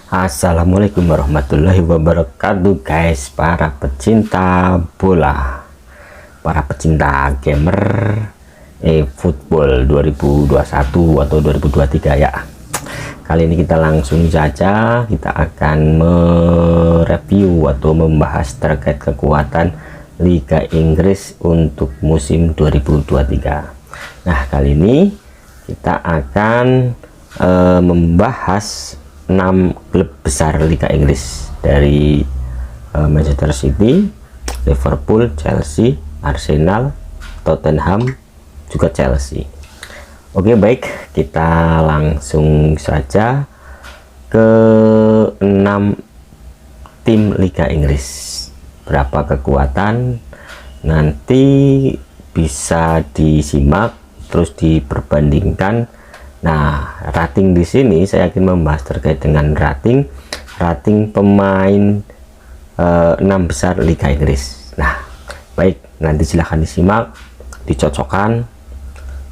Assalamualaikum warahmatullahi wabarakatuh guys, para pecinta bola, para pecinta gamer football 2021 atau 2023 ya. Kali ini kita langsung saja kita akan mereview atau membahas terkait kekuatan Liga Inggris untuk musim 2023. Nah, kali ini kita akan membahas 6 klub besar Liga Inggris dari Manchester City, Liverpool, Chelsea, Arsenal, Tottenham, juga Chelsea. Oke, baik, kita langsung saja ke 6 tim Liga Inggris. Berapa kekuatan nanti bisa disimak terus diperbandingkan. Nah, rating di sini saya akan membahas terkait dengan rating pemain 6 besar Liga Inggris. Nah, baik, nanti silahkan disimak, dicocokkan,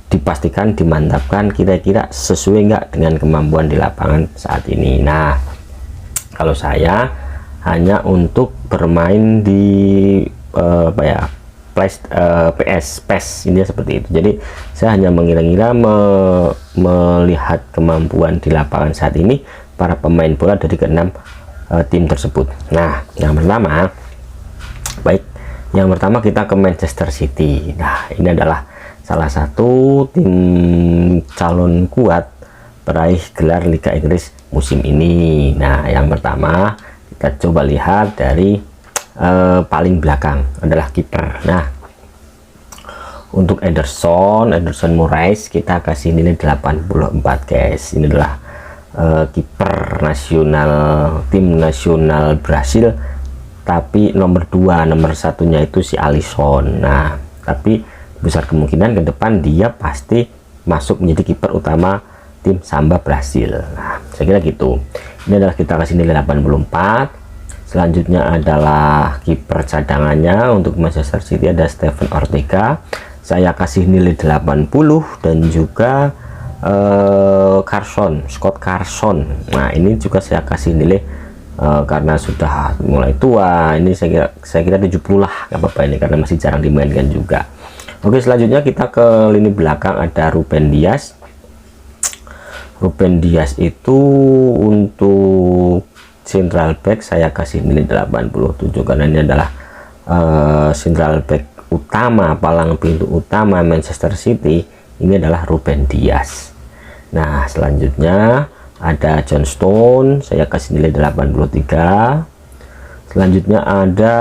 dipastikan, dimantapkan kira-kira sesuai nggak dengan kemampuan di lapangan saat ini. Nah, kalau saya hanya untuk bermain di PES ini seperti itu. Jadi saya hanya mengira-ngira melihat kemampuan di lapangan saat ini para pemain bola dari ke-6 tim tersebut. Nah, yang pertama kita ke Manchester City. Nah, ini adalah salah satu tim calon kuat peraih gelar Liga Inggris musim ini. Nah, yang pertama kita coba lihat dari paling belakang adalah kiper. Nah, untuk Ederson Moraes kita kasih nilai 84 guys. Ini adalah kiper nasional tim nasional Brasil, tapi nomor 1-nya itu si Alisson. Nah, tapi besar kemungkinan ke depan dia pasti masuk menjadi kiper utama tim Samba Brasil. Nah, saya kira gitu. Ini adalah kita kasih nilai 84. Selanjutnya adalah kiper cadangannya untuk Manchester City ada Steven Ortega. Saya kasih nilai 80 dan juga Scott Carson. Nah, ini juga saya kasih nilai karena sudah mulai tua. Ini saya kira 70 lah, nggak apa-apa ini karena masih jarang dimainkan juga. Oke, selanjutnya kita ke lini belakang ada Ruben Dias. Ruben Dias itu untuk central back saya kasih nilai 87 karena ini adalah central back utama, palang pintu utama Manchester City ini adalah Ruben Dias. Nah, selanjutnya ada John Stone, saya kasih nilai 83. Selanjutnya ada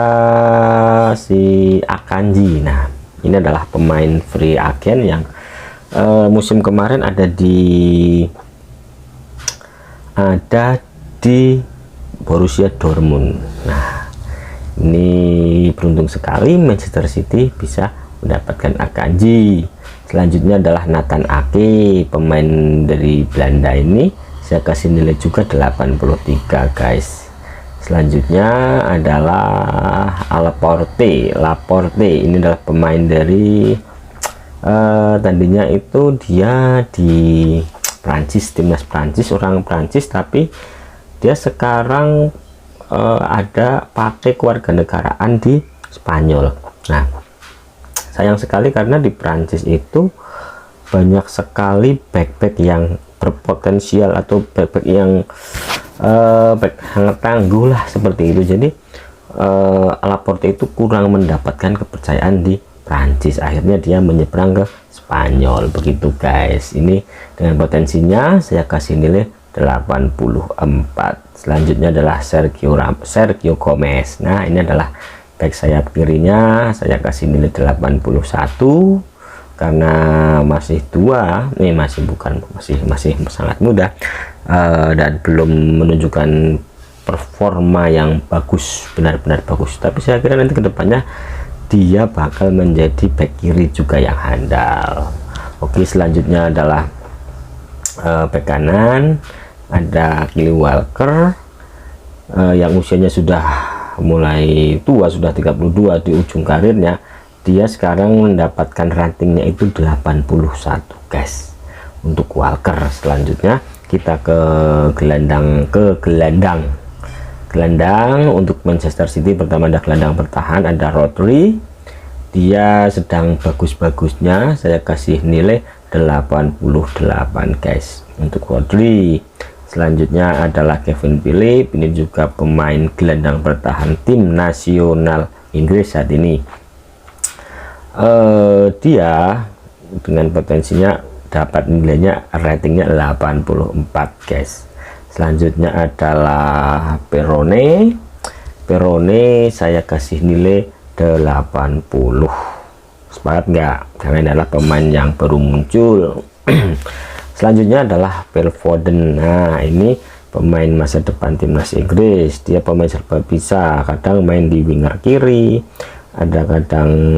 si Akanji. Nah, ini adalah pemain free agent yang musim kemarin ada di Borussia Dortmund. Nah, ini beruntung sekali Manchester City bisa mendapatkan Akanji. Selanjutnya adalah Nathan Ake, pemain dari Belanda ini saya kasih nilai juga 83 guys. Selanjutnya adalah Laporte. Ini adalah pemain dari tadinya itu dia di Prancis, timnas Prancis, orang Prancis, tapi dia sekarang ada pakai kewarganegaraan di Spanyol. Nah, sayang sekali karena di Prancis itu banyak sekali back yang berpotensial atau back yang back sangat tangguh lah seperti itu. Jadi Laporte itu kurang mendapatkan kepercayaan di Prancis, akhirnya dia menyeberang ke Spanyol begitu guys. Ini dengan potensinya saya kasih nilai 84. Selanjutnya adalah Sergio Gomez. Nah, ini adalah back sayap kirinya saya kasih nilai 81 karena masih tua, masih sangat muda dan belum menunjukkan performa yang bagus, benar-benar bagus. Tapi saya kira nanti kedepannya dia bakal menjadi back kiri juga yang handal. Oke, selanjutnya adalah back kanan ada Kyle Walker yang usianya sudah mulai tua, sudah 32 di ujung karirnya. Dia sekarang mendapatkan ratingnya itu 81 guys untuk Walker. Selanjutnya kita ke gelandang. Untuk Manchester City pertama ada gelandang bertahan, ada Rodri. Dia sedang bagus-bagusnya, saya kasih nilai 88 guys untuk Rodri. Selanjutnya adalah Kevin Phillips, ini juga pemain gelandang bertahan tim nasional Inggris saat ini. Dia dengan potensinya dapat nilainya ratingnya 84 guys. Selanjutnya adalah Perone, saya kasih nilai 80. Sepakat nggak? Karena adalah pemain yang baru muncul. Selanjutnya adalah Phil Foden. Nah, ini pemain masa depan timnas Inggris. Dia pemain serba bisa, kadang main di winger kiri, ada kadang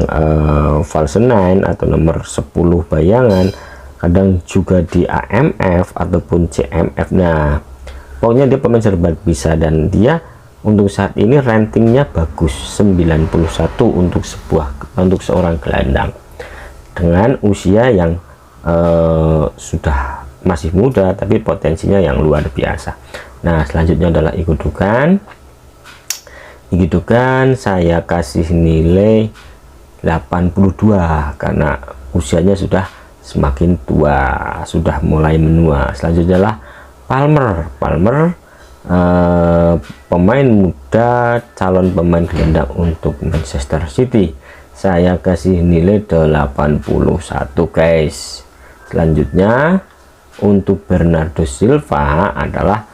false 9 atau nomor 10 bayangan, kadang juga di AMF ataupun CMF. Nah, pokoknya dia pemain serba bisa, dan dia untuk saat ini ratingnya bagus, 91 untuk seorang gelandang dengan usia yang sudah masih muda tapi potensinya yang luar biasa. Nah, selanjutnya adalah Igudogan. Saya kasih nilai 82 karena usianya sudah semakin tua, sudah mulai menua. Selanjutnya adalah Palmer, pemain muda, calon pemain gelandang untuk Manchester City. Saya kasih nilai 81 guys. Selanjutnya untuk Bernardo Silva adalah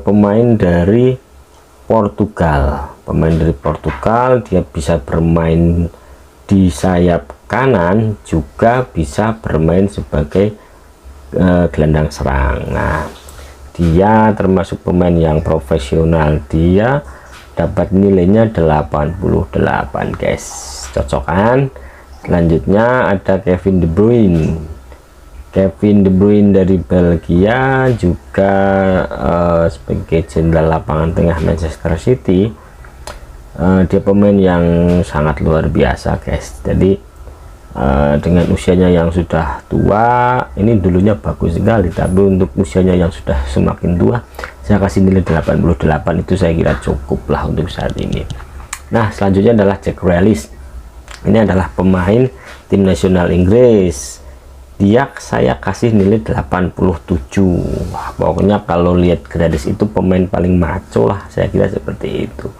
pemain dari Portugal. Dia bisa bermain di sayap kanan, juga bisa bermain sebagai gelandang serang. Nah, dia termasuk pemain yang profesional. Dia dapat nilainya 88 guys. Cocok kan? Selanjutnya ada Kevin De Bruyne. Dari Belgia, juga sebagai jenderal lapangan tengah Manchester City. Dia pemain yang sangat luar biasa guys. Jadi dengan usianya yang sudah tua, ini dulunya bagus sekali, tapi untuk usianya yang sudah semakin tua, saya kasih nilai 88. Itu saya kira cukup lah untuk saat ini. Nah, selanjutnya adalah Jack Grealish. Ini adalah pemain tim nasional Inggris. Dia saya kasih nilai 87. Wah, pokoknya kalau lihat Grealish itu pemain paling maco lah, saya kira seperti itu.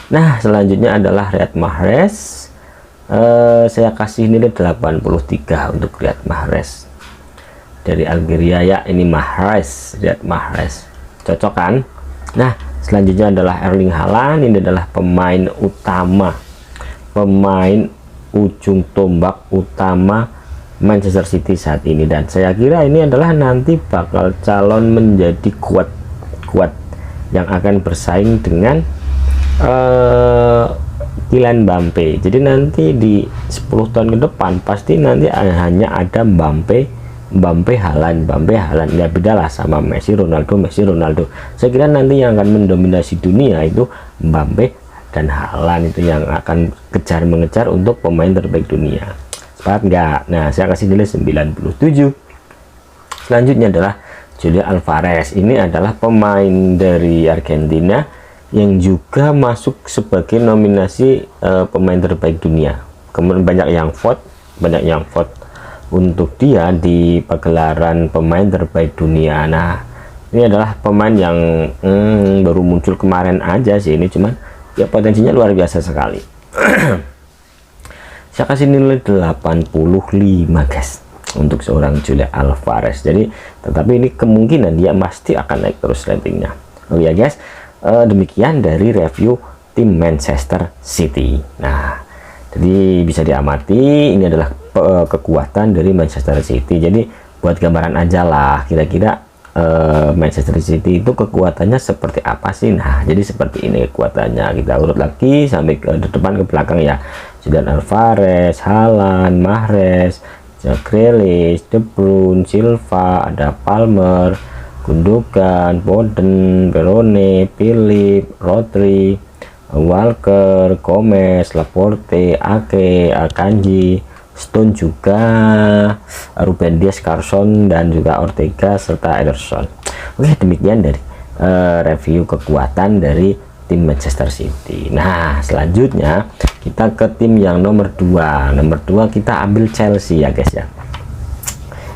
Nah, selanjutnya adalah Riyad Mahrez. Saya kasih nilai 83 untuk Riyad Mahrez dari Algeria ya. Ini Riyad Mahrez, cocok kan? Nah, selanjutnya adalah Erling Haaland. Ini adalah pemain ujung tombak utama Manchester City saat ini, dan saya kira ini adalah nanti bakal calon menjadi kuat yang akan bersaing dengan Kylian Mbappe. Jadi nanti di 10 tahun ke depan pasti nanti hanya ada Mbappe Haaland, nggak beda lah sama Messi Ronaldo. Saya kira nanti yang akan mendominasi dunia itu Mbappe dan Haaland, itu yang akan mengejar untuk pemain terbaik dunia. Sepakat nggak? Nah, saya kasih nilai 97. Selanjutnya adalah Julian Alvarez. Ini adalah pemain dari Argentina yang juga masuk sebagai nominasi pemain terbaik dunia. Kemudian banyak yang vote untuk dia di pagelaran pemain terbaik dunia. Nah, ini adalah pemain yang baru muncul kemarin aja sih, ini cuman ya potensinya luar biasa sekali. Saya kasih nilai 85 guys untuk seorang Julian Alvarez. Jadi tetapi ini kemungkinan dia pasti akan naik terus ratingnya. Oh ya guys, demikian dari review tim Manchester City. Nah, jadi bisa diamati ini adalah kekuatan dari Manchester City. Jadi buat gambaran aja lah kira-kira Manchester City itu kekuatannya seperti apa sih. Nah, jadi seperti ini kekuatannya. Kita urut lagi sampai ke depan ke belakang ya. Julian Alvarez, Haaland, Mahrez, Jack Grealish, De Bruyne, Silva, ada Palmer, Gundogan, Foden, Perone, Phillips, Rodri, Walker, Gomez, Laporte, Ake, Akanji, Stone juga, Ruben Dias, Carson, dan juga Ortega serta Ederson. Oke, demikian dari review kekuatan dari tim Manchester City. Nah, selanjutnya kita ke tim yang nomor 2. Nomor 2 kita ambil Chelsea ya guys ya.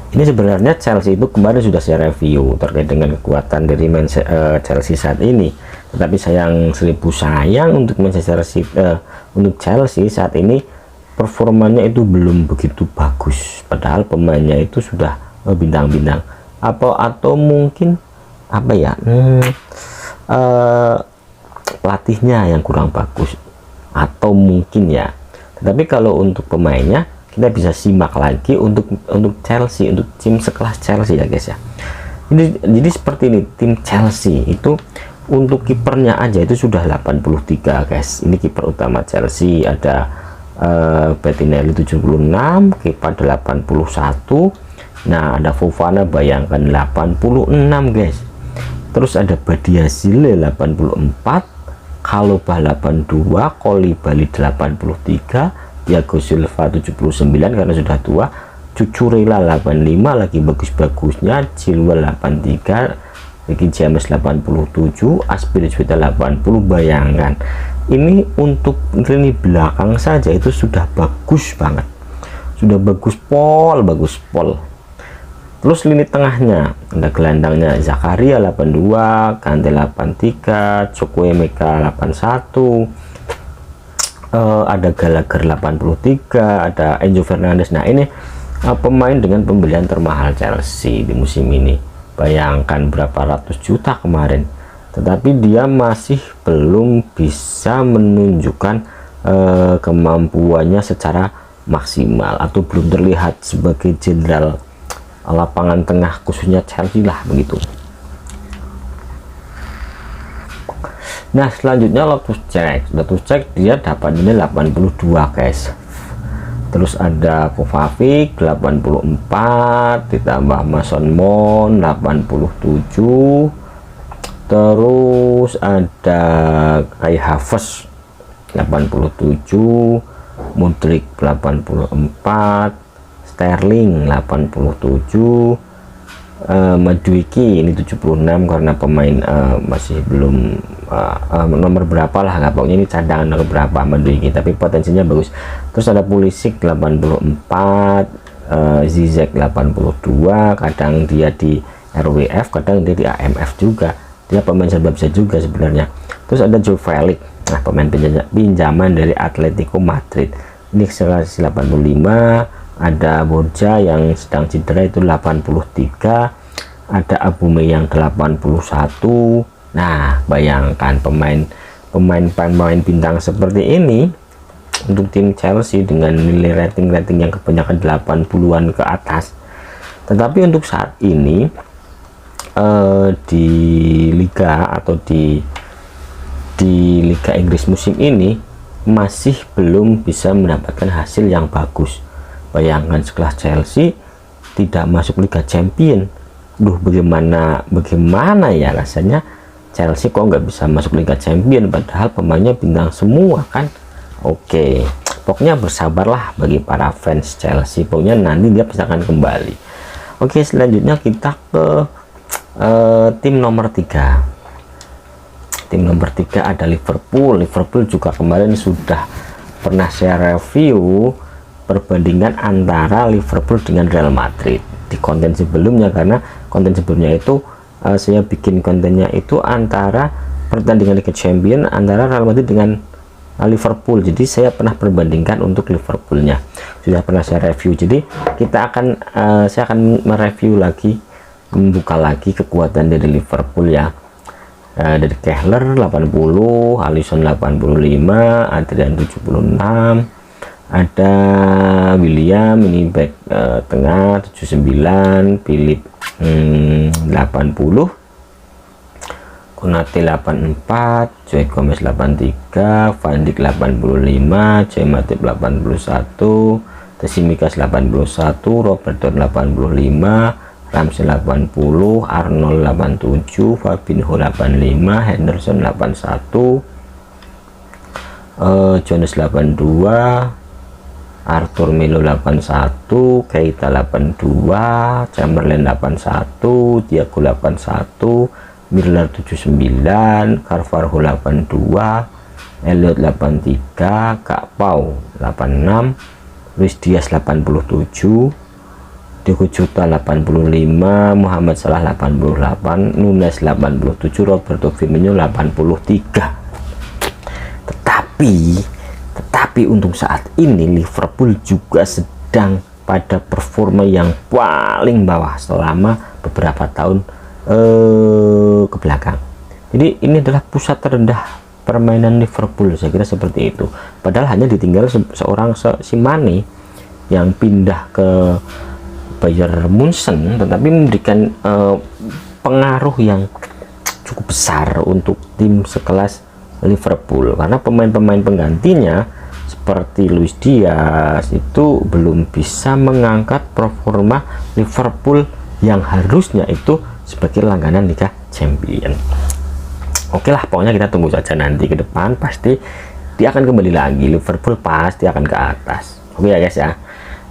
Ini sebenarnya Chelsea itu kemarin sudah saya review terkait dengan kekuatan dari Chelsea saat ini. Tetapi seribu sayang untuk Manchester City, untuk Chelsea saat ini performanya itu belum begitu bagus. Padahal pemainnya itu sudah bintang-bintang. Atau mungkin apa ya? Pelatihnya yang kurang bagus, atau mungkin ya. Tetapi kalau untuk pemainnya kita bisa simak lagi untuk Chelsea, untuk tim sekelas Chelsea ya guys ya. Jadi seperti ini, tim Chelsea itu untuk kipernya aja itu sudah 83 guys. Ini kiper utama Chelsea, ada Bettinelli 76, Kepa 81. Nah, ada Fofana bayangkan 86 guys. Terus ada Badiashile 84, Kaloba 82, Koulibaly 83, Thiago Silva 79 karena sudah tua, Cucurella 85 lagi bagus-bagusnya, Chilwell 83, lagi James 87, Azpilicueta 80. Bayangkan ini untuk lini belakang saja itu sudah bagus banget, sudah bagus pol. Terus lini tengahnya ada gelandangnya Zakaria 82, Kante 83, Chukwuemeka 81, ada Gallagher 83, ada Enzo Fernandez. Nah, ini pemain dengan pembelian termahal Chelsea di musim ini. Bayangkan berapa ratus juta kemarin, tetapi dia masih belum bisa menunjukkan kemampuannya secara maksimal, atau belum terlihat sebagai jenderal lapangan tengah khususnya Chelsea lah begitu. Nah, selanjutnya Lotus Check dia dapat ini 82 guys. Terus ada Kovacic 84, ditambah Mason Mount 87, terus ada Kai Havertz 87, Mudryk 84, Sterling 87, Madueke ini 76 karena pemain masih belum nomor berapa lah, nggak pokoknya ini cadangan nomor berapa Madueke, tapi potensinya bagus. Terus ada Pulisic 84, Zizek 82, kadang dia di RWF, kadang dia di AMF juga, dia pemain serba bisa juga sebenarnya. Terus ada Joe Felix, nah pemain pinjaman dari Atletico Madrid, ini selisih 85. Ada Borja yang sedang cedera itu 83, ada Aubameyang 81. Nah, bayangkan pemain bintang seperti ini untuk tim Chelsea dengan nilai rating yang kebanyakan 80-an ke atas. Tetapi untuk saat ini di liga atau di Liga Inggris musim ini masih belum bisa mendapatkan hasil yang bagus. Bayangkan sekelas Chelsea tidak masuk Liga Champion. Duh, bagaimana ya rasanya Chelsea kok nggak bisa masuk Liga Champion padahal pemainnya bintang semua kan. Oke, pokoknya bersabarlah bagi para fans Chelsea, pokoknya nanti dia pasti akan kembali. Oke, selanjutnya kita ke tim nomor 3. Tim nomor 3 ada Liverpool juga kemarin sudah pernah saya review perbandingan antara Liverpool dengan Real Madrid di konten sebelumnya, karena konten sebelumnya itu saya bikin kontennya itu antara pertandingan Liga Champion antara Real Madrid dengan Liverpool. Jadi saya pernah perbandingkan untuk Liverpoolnya, sudah pernah saya review. Jadi saya akan mereview lagi, membuka lagi kekuatan dari Liverpool ya. Dari Kehler 80, Alisson 85, Adrian 76, ada William ini back tengah 79, Philip 80, Konate 84, Joe Gomez 83, Van Dijk 85, Joe Matip 81, Tsimikas 81, Robertson 85, Ramsey 80, Arnold 87, Fabinho 85, Henderson 81, Jones 82, Arthur Melo 81, Keita 82, Chamberlain 81, Thiago 81, Mirror 79, Carvalho 82, Elliot 83, Kak Pau 86, Luis Diaz 87, Diogo Jota 85, Muhammad Salah 88, Nunes 87, Roberto Firmino 83. Tetapi untuk saat ini Liverpool juga sedang pada performa yang paling bawah selama beberapa tahun ke belakang. Jadi ini adalah pusat terendah permainan Liverpool, saya kira seperti itu. Padahal hanya ditinggal seorang si Mane yang pindah ke Bayern Munchen, tetapi memberikan pengaruh yang cukup besar untuk tim sekelas Liverpool, karena pemain-pemain penggantinya seperti Luis Diaz itu belum bisa mengangkat performa Liverpool yang harusnya itu sebagai langganan Liga Champions. Oke lah, pokoknya kita tunggu saja nanti ke depan, pasti dia akan kembali lagi, Liverpool pasti akan ke atas. Oke ya guys ya,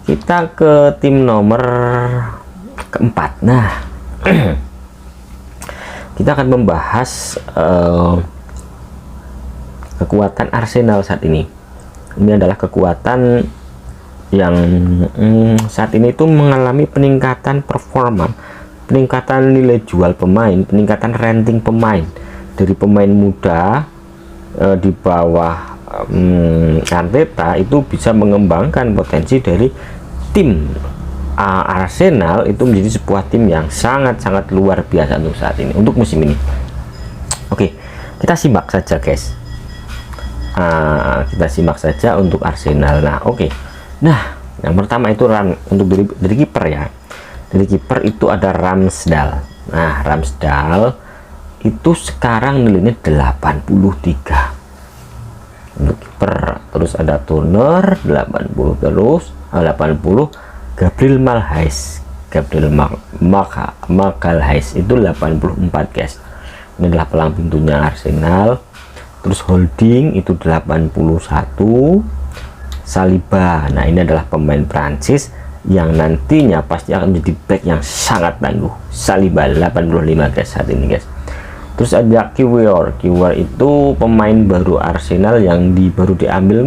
kita ke tim nomor keempat. Nah kita akan membahas kekuatan Arsenal saat ini. Ini adalah kekuatan yang saat ini itu mengalami peningkatan performa, peningkatan nilai jual pemain, peningkatan ranking pemain dari pemain muda di bawah Arteta itu bisa mengembangkan potensi dari tim Arsenal itu menjadi sebuah tim yang sangat-sangat luar biasa untuk saat ini, untuk musim ini. Oke, kita simak saja guys. Kita simak saja untuk Arsenal. Nah oke, nah yang pertama itu untuk dari kiper ya. Dari kiper itu ada Ramsdale. Nah Ramsdale itu sekarang nilainya 83 untuk kiper. Terus ada Turner 80, terus 80 Gabriel Magalhaes itu 84 guys. Ini adalah pelang pintunya Arsenal. Terus Holding itu 81, Saliba, nah ini adalah pemain Prancis yang nantinya pasti akan menjadi back yang sangat tangguh. Saliba 85 guys saat ini guys. Terus ada Kiwior itu pemain baru Arsenal yang baru diambil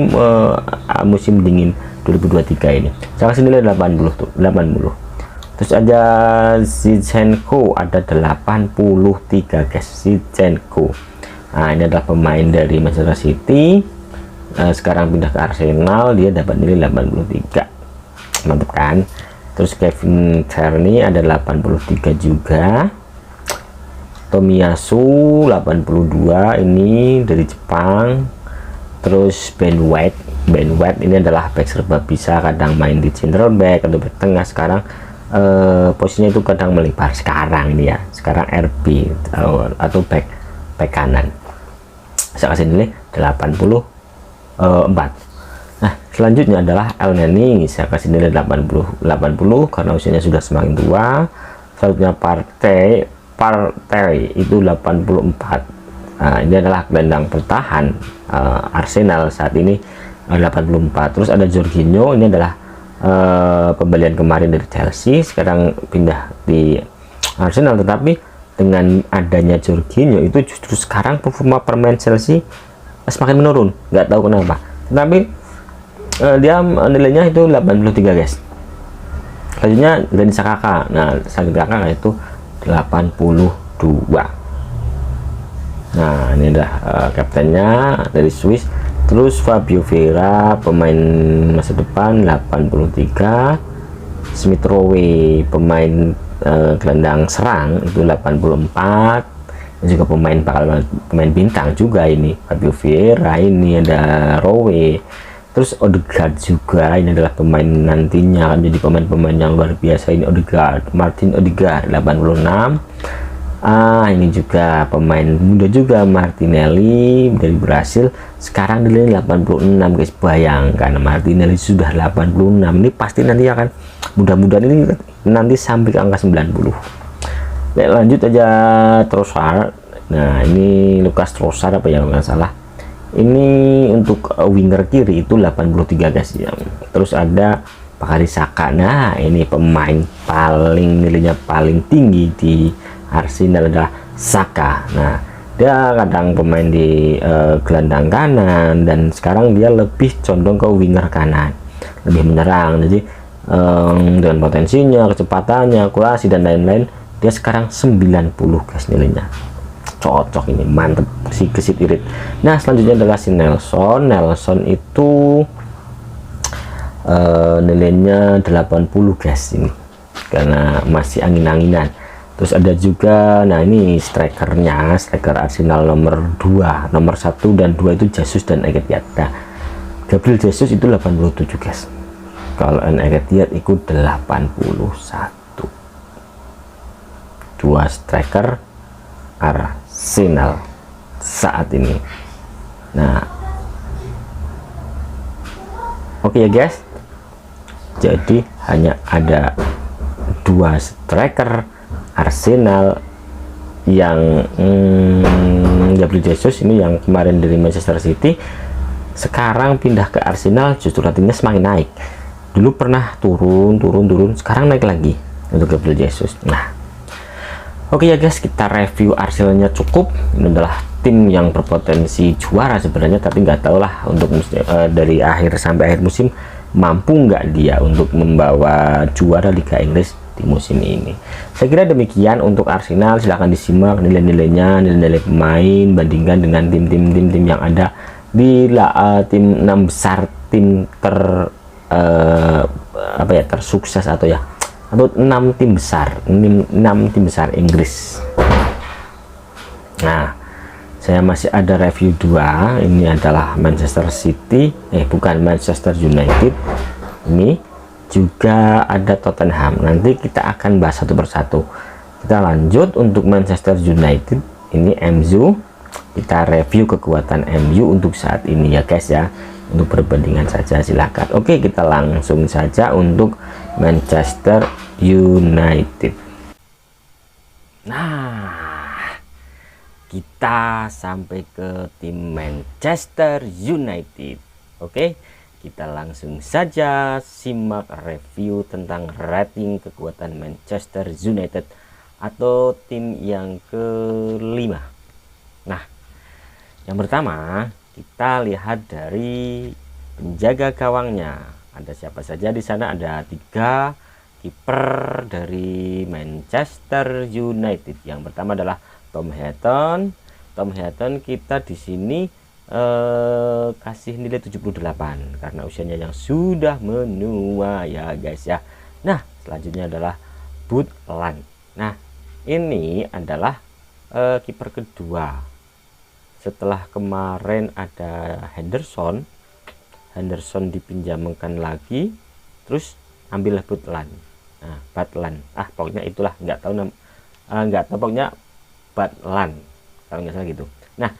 musim dingin 2023 ini. Saya kasih nilai 80 tuh, 80. Terus ada Zinchenko ada 83 guys, Zinchenko. Nah ini adalah pemain dari Manchester City, sekarang pindah ke Arsenal, dia dapat nilai 83, mantap kan. Terus Kevin Tierney ada 83 juga. Tomiyasu 82, ini dari Jepang. Terus Ben White ini adalah back serba bisa, kadang main di central back atau back tengah. Sekarang posisinya itu kadang melebar, sekarang ini ya, sekarang RB atau back kanan. Saya kasih nilai 84. Nah selanjutnya adalah Elneny, saya kasih nilai 80 karena usianya sudah semakin tua. Selanjutnya Partey itu 84. Nah ini adalah gelandang bertahan Arsenal saat ini 84. Terus ada Jorginho, ini adalah pembelian kemarin dari Chelsea, sekarang pindah di Arsenal, tetapi dengan adanya Jorginho itu justru sekarang performa permain Chelsea semakin menurun, nggak tahu kenapa. Tapi dia nilainya itu 83 guys. Selanjutnya Granit Xhaka, nah Xhaka itu 82. Nah ini adalah kaptennya dari Swiss. Terus Fabio Vieira pemain masa depan 83. Smith Rowe pemain gelandang serang itu 84. Dan juga pemain bintang juga ini Fabio Vieira, ini ada Rowe. Terus Odegaard juga, ini adalah pemain nantinya akan jadi pemain-pemain yang luar biasa. Ini Martin Odegaard 86. Ini juga pemain muda juga, Martinelli dari Brasil, sekarang nilainya 86 guys. Bayangkan Martinelli sudah 86, ini pasti nanti akan mudah-mudahan ini nanti sampai ke angka 90. Lanjut aja Trossard. Nah ini Lucas Trossard apa ya, nggak salah, Ini untuk winger kiri itu 83 guys ya. Terus ada Bukayo Saka. Nah, ini pemain paling nilainya paling tinggi di Arsenal adalah Saka. Nah, dia kadang pemain di gelandang kanan, dan sekarang dia lebih condong ke winger kanan, lebih menyerang. Jadi dengan potensinya, kecepatannya, akurasi dan lain-lain, dia sekarang 90 guys nilainya. Cocok ini, mantep si gesit irit. Nah, selanjutnya adalah si Nelson. Nelson itu nilainya 80 guys ini, karena masih angin-anginan. Terus ada juga, nah ini strikernya, striker Arsenal nomor 2, nomor 1 dan 2 itu Jesus dan Eketia. Nah, Gabriel Jesus itu 87 guys, kalau Eketia itu 81. Dua striker Arsenal saat ini. Nah, oke ya guys, jadi hanya ada dua striker Arsenal yang Gabriel Jesus ini yang kemarin dari Manchester City, sekarang pindah ke Arsenal justru ratingnya semakin naik. Dulu pernah turun, sekarang naik lagi untuk Gabriel Jesus. Nah, oke ya guys, kita review Arsenalnya cukup. Ini adalah tim yang berpotensi juara sebenarnya, tapi nggak tahu lah untuk dari akhir sampai akhir musim mampu nggak dia untuk membawa juara Liga Inggris di musim ini. Saya kira demikian untuk Arsenal. Silahkan disimak nilai-nilainya, nilai-nilai pemain, bandingkan dengan tim yang ada di tim 6 besar, tim tersukses atau 6 tim besar, 6 tim besar Inggris. Nah, saya masih ada review 2. Ini adalah Manchester City, bukan Manchester United. Ini juga ada Tottenham. Nanti kita akan bahas satu persatu. Kita lanjut untuk Manchester United. Ini MU. Kita review kekuatan MU untuk saat ini ya guys ya. Untuk perbandingan saja silakan. Oke, kita langsung saja untuk Manchester United. Nah, kita sampai ke tim Manchester United. Oke, kita langsung saja simak review tentang rating kekuatan Manchester United atau tim yang kelima. Nah, yang pertama kita lihat dari penjaga gawangnya. Ada siapa saja di sana? Ada 3 kiper dari Manchester United. Yang pertama adalah Tom Heaton. Tom Heaton kita di sini kasih nilai 78 karena usianya yang sudah menua ya guys ya. Nah, selanjutnya adalah Butland. Nah, ini adalah kiper kedua setelah kemarin ada Henderson dipinjamkan lagi, terus ambil Butland. Nah, Butland, pokoknya itulah, nggak tahu pokoknya Butland kalau nggak salah gitu. Nah,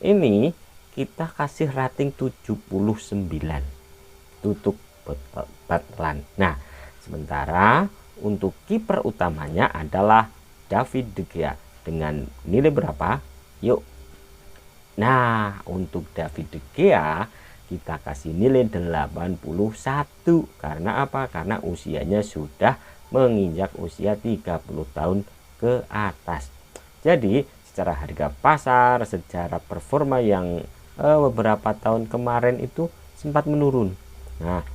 ini kita kasih rating 79 tutup Butland. Nah, sementara untuk kiper utamanya adalah David De Gea dengan nilai berapa? Yuk. Nah, untuk David De Gea kita kasih nilai 81. Karena apa? Karena usianya sudah menginjak usia 30 tahun ke atas. Jadi secara harga pasar, secara performa yang beberapa tahun kemarin itu sempat menurun. Nah,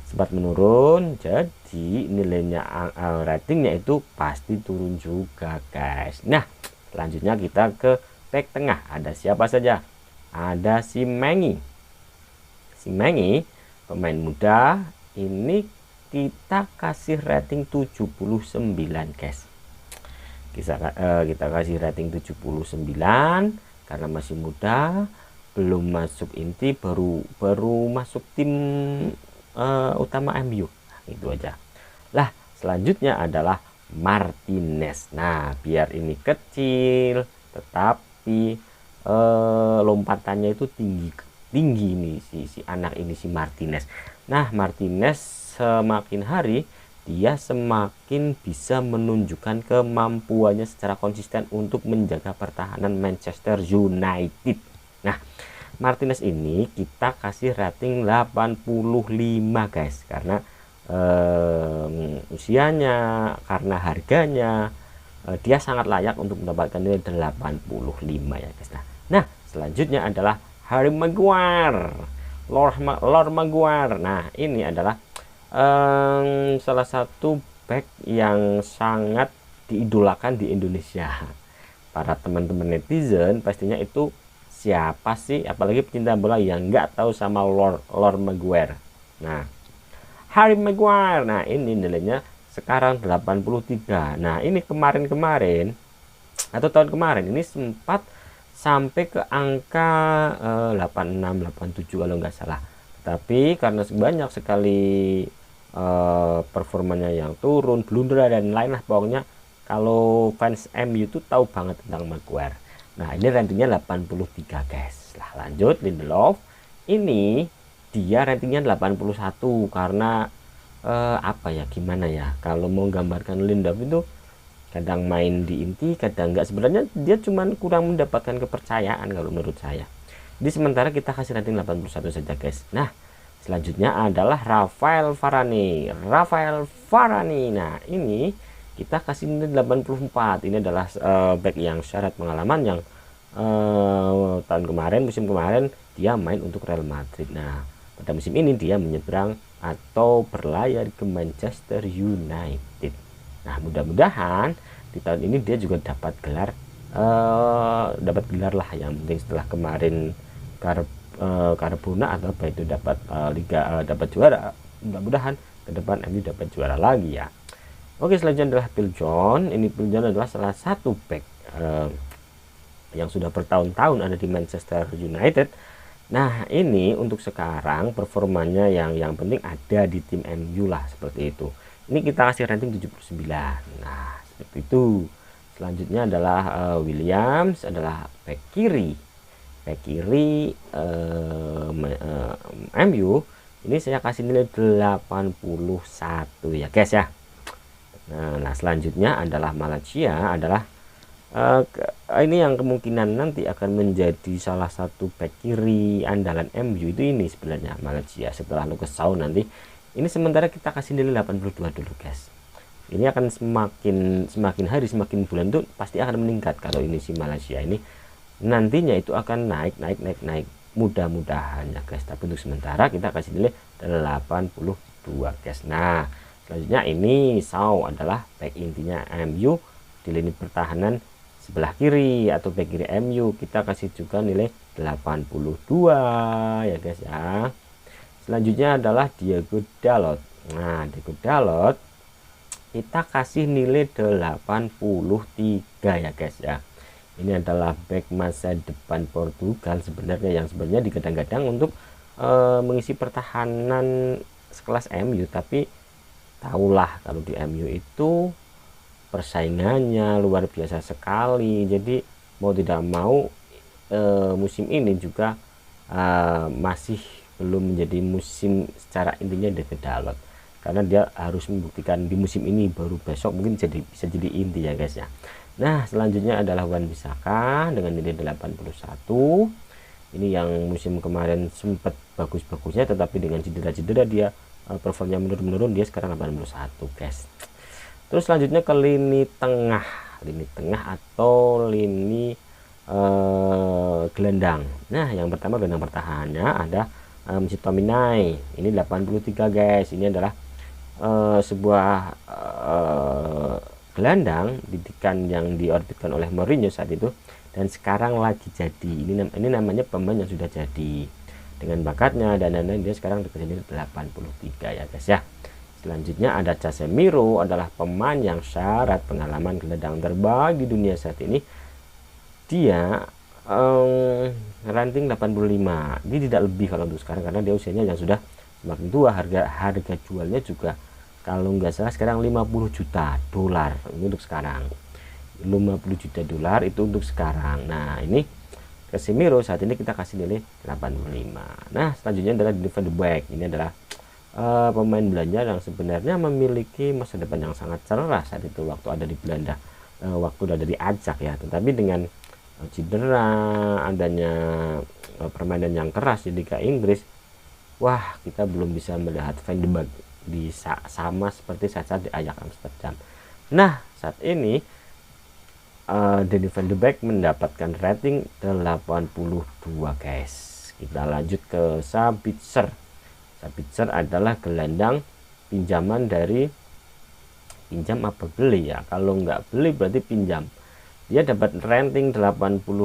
sempat menurun, jadi nilainya ratingnya itu pasti turun juga guys. Nah, selanjutnya kita ke back tengah. Ada siapa saja? Ada si Mengi. Si Mengi pemain muda, ini kita kasih rating 79 guys. Kita kasih rating 79 karena masih muda, belum masuk inti, baru masuk tim utama MU. Itu aja lah. Selanjutnya adalah Martinez. Nah, biar ini kecil tetapi lompatannya itu tinggi nih si anak ini, si Martinez. Nah, Martinez semakin hari dia semakin bisa menunjukkan kemampuannya secara konsisten untuk menjaga pertahanan Manchester United. Nah, Martinez ini kita kasih rating 85 guys, karena usianya, karena harganya, dia sangat layak untuk mendapatkan nilai 85 ya guys. Nah selanjutnya adalah Harry Maguire, Lord Maguire. Nah ini adalah salah satu back yang sangat diidolakan di Indonesia. Para teman-teman netizen pastinya itu siapa sih, apalagi pecinta bola yang nggak tahu sama Lord Maguire. Nah Harry Maguire, nah ini nilainya sekarang 83. Nah ini kemarin-kemarin atau tahun kemarin ini sempat sampai ke angka 86 87 kalau nggak salah, tapi karena banyak sekali performanya yang turun, blunder dan lain lah, pokoknya kalau fans MU itu tahu banget tentang Maguire. Nah ini ratingnya 83 guys. Lah lanjut Lindelof, ini dia ratingnya 81 karena apa ya, gimana ya, kalau mau gambarkan Lindelof itu kadang main di inti, kadang enggak. Sebenarnya dia cuman kurang mendapatkan kepercayaan kalau menurut saya. Jadi sementara kita kasih rating 81 saja guys. Nah selanjutnya adalah Rafael Varane. Nah ini kita kasih nilai 84. Ini adalah back yang syarat pengalaman, yang tahun kemarin, musim kemarin dia main untuk Real Madrid. Nah pada musim ini dia menyeberang atau berlayar ke Manchester United. Nah mudah-mudahan di tahun ini dia juga dapat gelar, lah, yang penting setelah kemarin Carbona atau apa itu dapat liga, dapat juara. Mudah-mudahan ke depan MU dapat juara lagi ya. Oke, selanjutnya adalah Phil Jones. Ini Phil Jones adalah salah satu back yang sudah bertahun-tahun ada di Manchester United. Nah ini untuk sekarang performanya yang penting ada di tim MU lah, seperti itu. Ini kita kasih rating 79. Nah seperti itu. Selanjutnya adalah Williams, adalah back kiri MU. Ini saya kasih nilai 81 ya guys ya. Nah selanjutnya adalah Malaysia, adalah ini yang kemungkinan nanti akan menjadi salah satu back kiri andalan MU itu, ini sebenarnya Malaysia setelah Lucas Shaw nanti. Ini sementara kita kasih nilai 82 dulu guys. Ini akan semakin hari, semakin bulan tuh pasti akan meningkat. Kalau ini si Malaysia ini nantinya itu akan naik mudah-mudahan ya guys. Tapi untuk sementara kita kasih nilai 82 guys. Nah selanjutnya ini Shaw adalah back intinya MU di lini pertahanan sebelah kiri atau back kiri MU, kita kasih juga nilai 82 ya guys ya. Selanjutnya adalah Diego Dalot. Nah Diego Dalot kita kasih nilai 83 ya guys ya. Ini adalah back masa depan Portugal sebenarnya, yang sebenarnya digadang-gadang untuk mengisi pertahanan sekelas MU, tapi tahulah kalau di MU itu persaingannya luar biasa sekali. Jadi mau tidak mau musim ini juga masih belum menjadi musim secara intinya David Dalot, karena dia harus membuktikan di musim ini, baru besok mungkin bisa jadi inti ya guys ya. Nah selanjutnya adalah Wan-Bissaka dengan nilai 81. Ini yang musim kemarin sempat bagus-bagusnya, tetapi dengan cedera-cedera dia performnya menurun, dia sekarang 81 guys. Terus selanjutnya ke lini tengah atau lini gelandang. Nah yang pertama gelandang pertahannya ada Mctominay, ini 83 guys. Ini adalah sebuah gelandang didikan yang diorbitkan oleh Mourinho saat itu, dan sekarang lagi jadi. Ini namanya pemain yang sudah jadi, dengan bakatnya dan lain-lain, dia sekarang dikasih 83 ya guys ya. Selanjutnya ada Casemiro, adalah pemain yang syarat pengalaman gelandang terbaik di dunia saat ini. Dia ranting 85. Ini tidak lebih kalau untuk sekarang, karena dia usianya yang sudah semakin tua. Harga jualnya juga kalau nggak salah sekarang 50 juta dolar ini untuk sekarang. 50 juta dolar itu untuk sekarang. Nah ini Casemiro saat ini kita kasih nilai 85. Nah selanjutnya adalah Van de Beek. Ini adalah pemain Belanda yang sebenarnya memiliki masa depan yang sangat cerah saat itu waktu ada di Belanda, waktu ada di Ajax ya. Tetapi dengan cedera, adanya permainan yang keras di Liga Inggris, wah kita belum bisa melihat Van de Beek sama seperti saat di Ajax Amsterdam. Nah saat ini Donny van de Beek mendapatkan rating 82 guys. Kita lanjut ke Sabitzer. Sabitzer adalah gelandang pinjaman dari pinjam apa beli ya, kalau nggak beli berarti pinjam. Dia dapat rating 82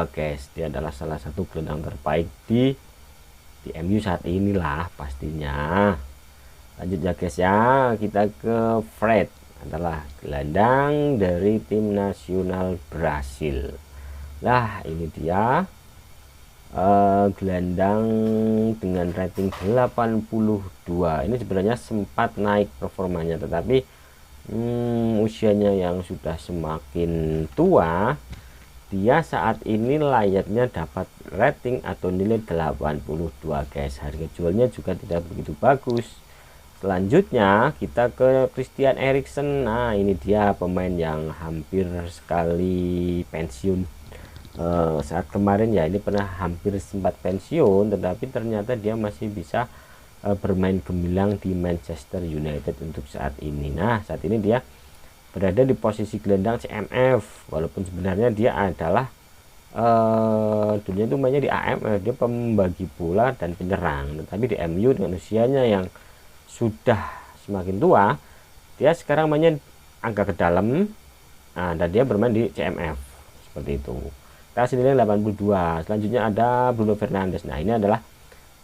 guys. Dia adalah salah satu gelandang terbaik di MU saat inilah pastinya. Lanjut ya guys ya, kita ke Fred, adalah gelandang dari tim nasional Brasil. Nah ini dia gelandang dengan rating 82. Ini sebenarnya sempat naik performanya, tetapi usianya yang sudah semakin tua, dia saat ini layaknya dapat rating atau nilai 82 guys. Harga jualnya juga tidak begitu bagus. Selanjutnya kita ke Christian Eriksen. Nah ini dia pemain yang hampir sekali pensiun saat kemarin ya, ini pernah hampir sempat pensiun, tetapi ternyata dia masih bisa bermain gemilang di Manchester United untuk saat ini. Nah saat ini dia berada di posisi gelandang CMF, walaupun sebenarnya dia adalah dulunya itu mainnya di AMF, dia pembagi bola dan penyerang, tetapi di MU dengan usianya yang sudah semakin tua, dia sekarang mainnya agak ke dalam. Nah, dan dia bermain di CMF seperti itu. Kita kasih nilai 82. Selanjutnya ada Bruno Fernandes. Nah ini adalah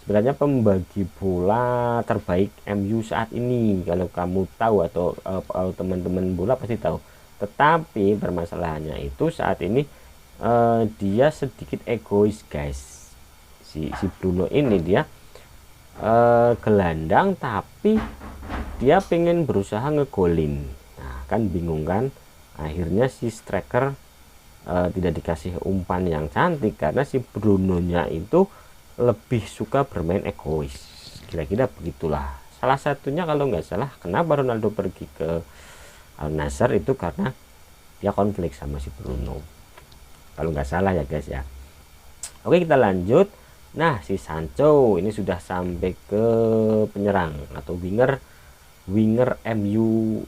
sebenarnya pembagi bola terbaik MU saat ini, kalau kamu tahu atau teman-teman bola pasti tahu. Tetapi permasalahannya itu saat ini dia sedikit egois guys. Si Bruno ini dia gelandang tapi dia pengen berusaha ngegolin. Nah kan bingung kan, akhirnya si striker tidak dikasih umpan yang cantik karena si Bruno-nya itu lebih suka bermain egois. Kira-kira begitulah. Salah satunya kalau nggak salah kenapa Ronaldo pergi ke Al Nassr itu karena dia konflik sama si Bruno, kalau nggak salah ya guys ya. Oke kita lanjut. Nah si Sancho ini sudah sampai ke penyerang atau winger MU,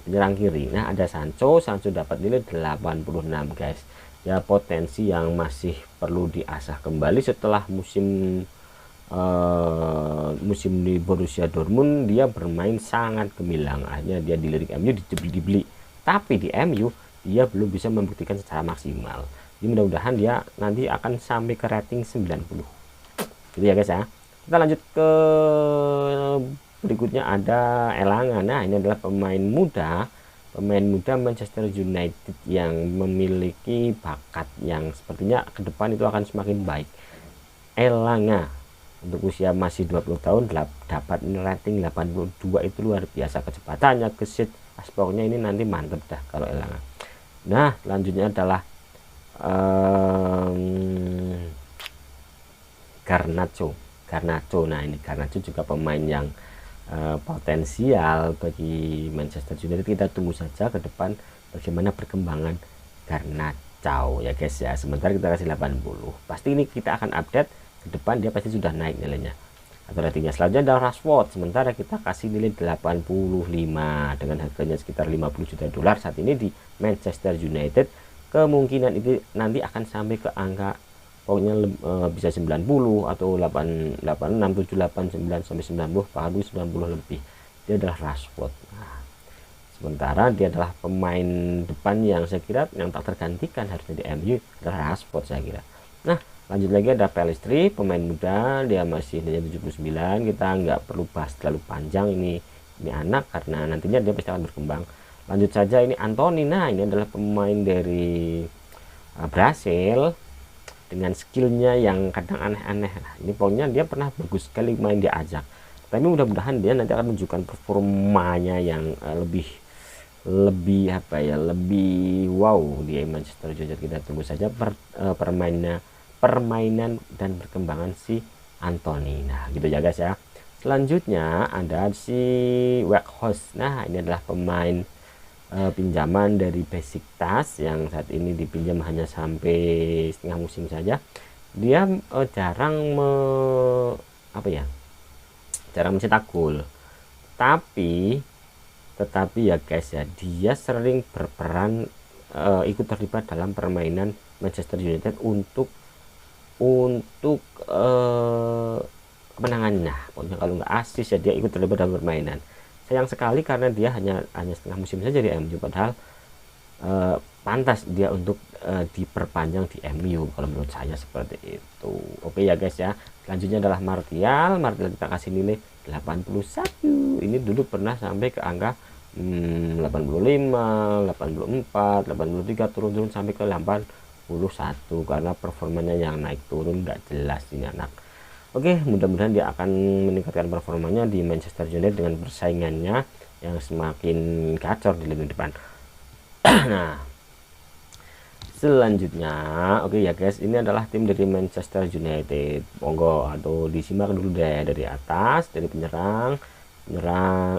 penyerang kiri. Nah ada Sancho dapat nilai 86 guys. Ya potensi yang masih perlu diasah kembali setelah musim di Borussia Dortmund dia bermain sangat gemilang. Akhirnya dia dilirik MU, dibeli, tapi di MU dia belum bisa membuktikan secara maksimal. Jadi mudah-mudahan dia nanti akan sampai ke rating 90 gitu ya guys ya. Kita lanjut ke berikutnya, ada Elanga. Nah ini adalah pemain muda Manchester United yang memiliki bakat yang sepertinya ke depan itu akan semakin baik. Elanga untuk usia masih 20 tahun dapat rating 82, itu luar biasa kecepatannya, gesit aspeknya ini nanti mantep dah kalau Elanga. Nah selanjutnya adalah Garnacho. Nah ini Garnacho juga pemain yang potensial bagi Manchester United. Kita tunggu saja ke depan bagaimana perkembangan Garnacho ya guys ya. Sementara kita kasih 80, pasti ini kita akan update ke depan, dia pasti sudah naik nilainya atau ratingnya. Selanjutnya adalah Rashford, sementara kita kasih nilai 85 dengan harganya sekitar 50 juta dolar saat ini di Manchester United. Kemungkinan itu nanti akan sampai ke angka pokoknya bisa 90 atau 86, 78, 9 sampai 90, bahkan 90 lebih. Dia adalah Rashford. Nah, sementara dia adalah pemain depan yang saya kira yang tak tergantikan harusnya di MU adalah Rashford saya kira. Nah lanjut lagi ada Pellistri, pemain muda, dia masih 79. Kita nggak perlu bahas terlalu panjang ini anak karena nantinya dia pasti akan berkembang. Lanjut saja ini Anthony. Nah ini adalah pemain dari Brasil dengan skillnya yang kadang aneh-aneh. Nah, ini pokoknya dia pernah bagus sekali main di Ajax, tapi mudah-mudahan dia nanti akan menunjukkan performanya yang lebih apa ya, lebih wow di Manchester United. Kita tunggu saja permainan dan perkembangan si Anthony. Nah gitu ya guys ya. Selanjutnya ada si Weghorst. Nah ini adalah pemain pinjaman dari Besiktas yang saat ini dipinjam hanya sampai setengah musim saja. Dia jarang jarang mencetak gol, tetapi ya guys ya, dia sering berperan ikut terlibat dalam permainan Manchester United untuk kemenangannya. Pokoknya kalau nggak asis ya dia ikut terlibat dalam permainan. Sayang sekali karena dia hanya setengah musim saja di MU, padahal pantas dia untuk diperpanjang di MU kalau menurut saya seperti itu. Oke ya guys ya, selanjutnya adalah Martial kita kasih nilai 81. Ini dulu pernah sampai ke angka 85, 84, 83, turun sampai ke 81 karena performanya yang naik turun nggak jelas ini anak. Oke, mudah-mudahan dia akan meningkatkan performanya di Manchester United dengan persaingannya yang semakin gacor di lini depan. Nah, selanjutnya, oke ya guys, ini adalah tim dari Manchester United. Monggo, atau disimak dulu deh dari atas, dari penyerang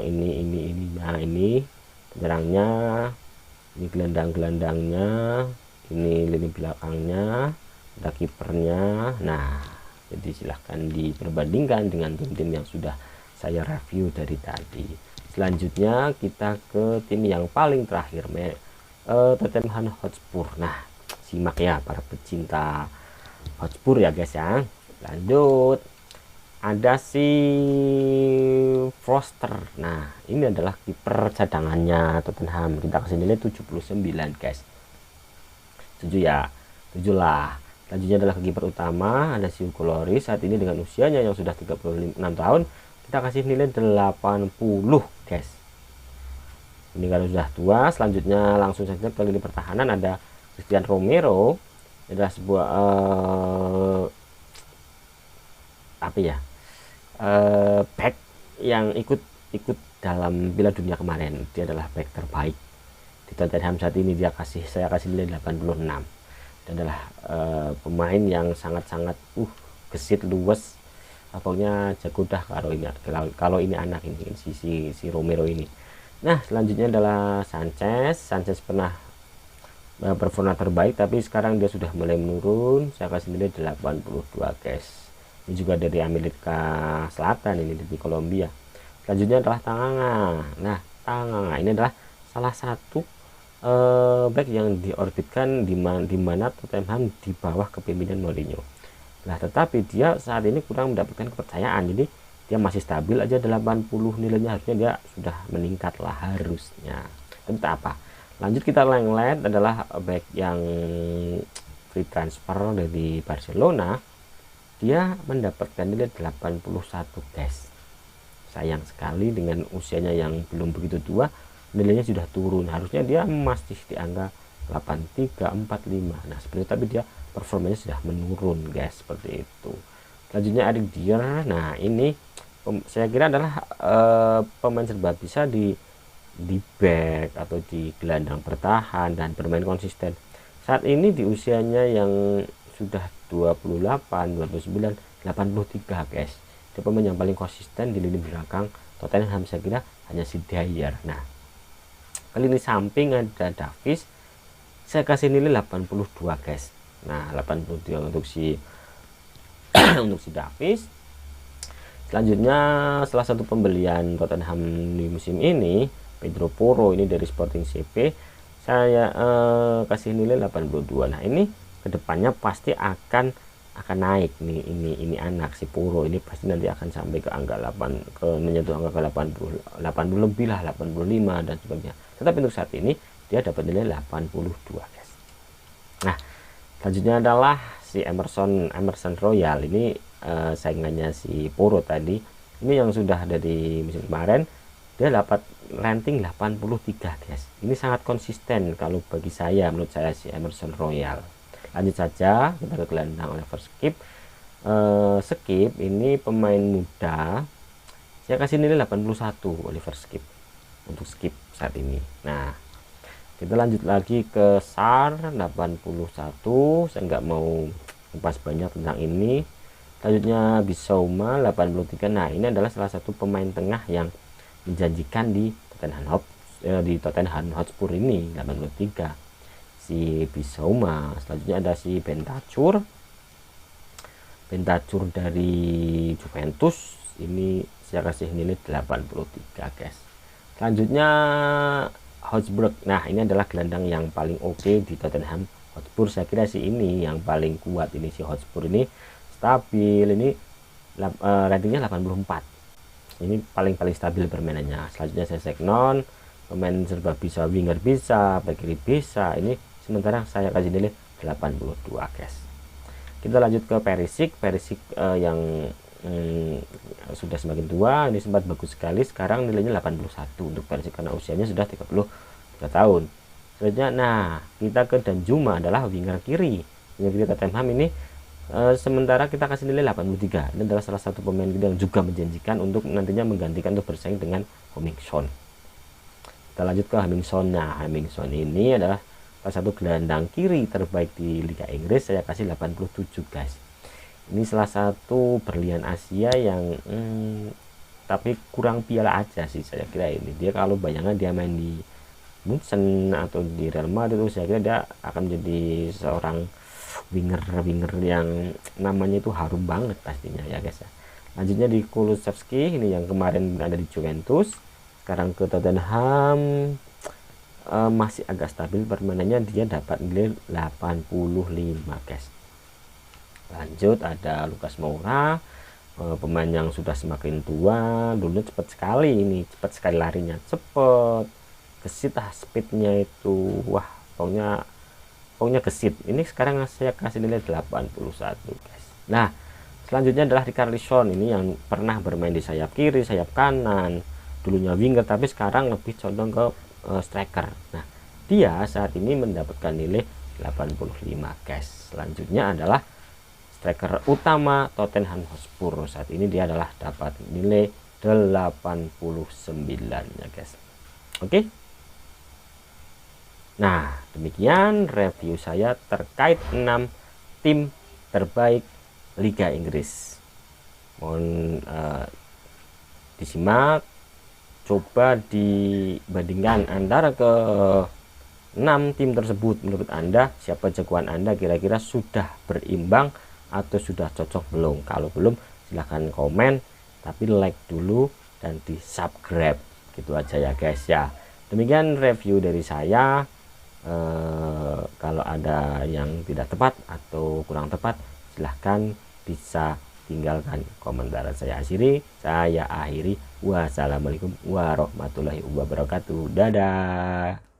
ini. Nah, ini penyerangnya, ini gelandang-gelandangnya, ini lini belakangnya, ada kipernya. Nah, jadi silahkan diperbandingkan dengan tim-tim yang sudah saya review dari tadi. Selanjutnya kita ke tim yang paling terakhir, Tottenham Hotspur. Nah, simak ya para pecinta Hotspur ya guys ya. Lanjut, ada si Foster. Nah, ini adalah kiper cadangannya Tottenham. Kita kasih nilai 79 guys. 7 ya, 7 lah. Selanjutnya adalah kiper utama, ada si Hugo Lloris. Saat ini dengan usianya yang sudah 36 tahun, kita kasih nilai 80 guys. Ini kalau sudah tua. Selanjutnya langsung saja ke lini pertahanan, ada Christian Romero. Ini adalah sebuah back yang ikut dalam Piala Dunia kemarin. Dia adalah back terbaik di Tottenham saat ini. Saya kasih nilai 86. Dan adalah pemain yang sangat-sangat gesit, luwes, pokoknya jago dah kalau ini anak ini si Romero ini. Nah, selanjutnya adalah Sanchez pernah performa terbaik, tapi sekarang dia sudah mulai menurun. Saya kasih nilai 82 guys. Ini juga dari Amerika Selatan, ini dari Kolombia. Selanjutnya adalah Tanganga ini adalah salah satu back yang diorbitkan di mana Tottenham di bawah kepemimpinan Mourinho. Nah, tetapi dia saat ini kurang mendapatkan kepercayaan, jadi dia masih stabil aja 80 nilainya. Harusnya dia sudah meningkat lah harusnya. Tapi tak apa. Lanjut, kita lihat adalah back yang free transfer dari Barcelona. Dia mendapatkan nilai 81 guys. Sayang sekali dengan usianya yang belum begitu tua, nilainya sudah turun. Harusnya dia masih di angka 83, 45. Nah, seperti itu, tapi dia performanya sudah menurun guys, seperti itu. Selanjutnya Eric Dier. Nah, ini saya kira adalah pemain serba bisa di back atau di gelandang bertahan dan bermain konsisten. Saat ini di usianya yang sudah 28, 29, 83 guys. Dia pemain yang paling konsisten di lini belakang Tottenham. Saya kira hanya si Dier. Nah, ke lini samping ada Davies. Saya kasih nilai 82 guys. Nah, 82 untuk si Davies. Selanjutnya, salah satu pembelian Tottenham di musim ini, Pedro Porro, ini dari Sporting CP. Saya kasih nilai 82. Nah, ini kedepannya pasti akan naik nih. Ini anak si Porro ini pasti nanti akan sampai ke angka menyentuh angka ke 80 lebih lah, 85 dan sebagainya. Tetapi untuk saat ini dia dapat nilai 82 guys. Nah, selanjutnya adalah si Emerson Royal. Ini saingannya si Porro tadi. Ini yang sudah dari musim kemarin, dia dapat ranking 83 guys. Ini sangat konsisten kalau bagi saya, menurut saya si Emerson Royal. Lanjut saja kita ke gelandang Oliver Skip. Skip ini pemain muda. Saya kasih nilai 81 Oliver Skip untuk Skip saat ini. Nah, kita lanjut lagi ke SAR 81. Saya nggak mau kupas banyak tentang ini. Selanjutnya Bissouma 83. Nah, ini adalah salah satu pemain tengah yang menjanjikan di Tottenham di Tottenham Hotspur ini 83. Si Bissouma, selanjutnya ada si Bentancur dari Juventus, ini saya kasih nilai 83 guys. Selanjutnya Hotspur. Nah, ini adalah gelandang yang paling oke di Tottenham Hotspur. Saya kira sih ini yang paling kuat, ini si Hotspur ini stabil, ini ratingnya 84. Ini paling stabil permainannya. Selanjutnya saya Sessegnon, pemain serba bisa, winger bisa, back kiri bisa. Ini sementara saya kasih nilai 82 guys. Kita lanjut ke Perisic yang sudah semakin tua, ini sempat bagus sekali, sekarang nilainya 81 untuk Perisic karena usianya sudah 33 tahun. Selanjutnya, nah kita ke Danjuma, adalah winger kiri Tottenham ini. Sementara kita kasih nilai 83. Ini adalah salah satu pemain yang juga menjanjikan untuk nantinya menggantikan untuk bersaing dengan Homingson. Kita lanjut ke Homingson. Nah, Homingson ini adalah salah satu gelandang kiri terbaik di Liga Inggris. Saya kasih 87 guys. Ini salah satu berlian Asia yang tapi kurang piala aja sih saya kira. Ini dia kalau bayangan dia main di Munchen atau di Real Madrid, saya kira dia akan menjadi seorang winger yang namanya itu harum banget pastinya ya guys ya. Lanjutnya di Kulusevski, ini yang kemarin ada di Juventus, sekarang ke Tottenham. Masih agak stabil permainannya, dia dapat nilai 85 guys. Lanjut ada Lucas Moura, pemain yang sudah semakin tua. Dulu cepat sekali, ini cepat sekali larinya, cepat gesit, speednya itu wah, pokoknya gesit. Ini sekarang saya kasih nilai 81 guys. Nah, selanjutnya adalah Richarlison, ini yang pernah bermain di sayap kiri, sayap kanan, dulunya winger tapi sekarang lebih condong ke striker. Nah, dia saat ini mendapatkan nilai 85 guys. Selanjutnya adalah striker utama Tottenham Hotspur, saat ini dia adalah dapat nilai 89 ya guys. Oke. Nah, demikian review saya terkait 6 tim terbaik Liga Inggris. Mohon disimak, coba dibandingkan antara ke 6 tim tersebut. Menurut Anda siapa jagoan Anda, kira-kira sudah berimbang atau sudah cocok belum? Kalau belum silahkan komen, tapi like dulu dan di subscribe, gitu aja ya guys ya. Demikian review dari saya. Kalau ada yang tidak tepat atau kurang tepat, silahkan bisa tinggalkan komentar. Saya akhiri. Wassalamualaikum warahmatullahi wabarakatuh. Dadah.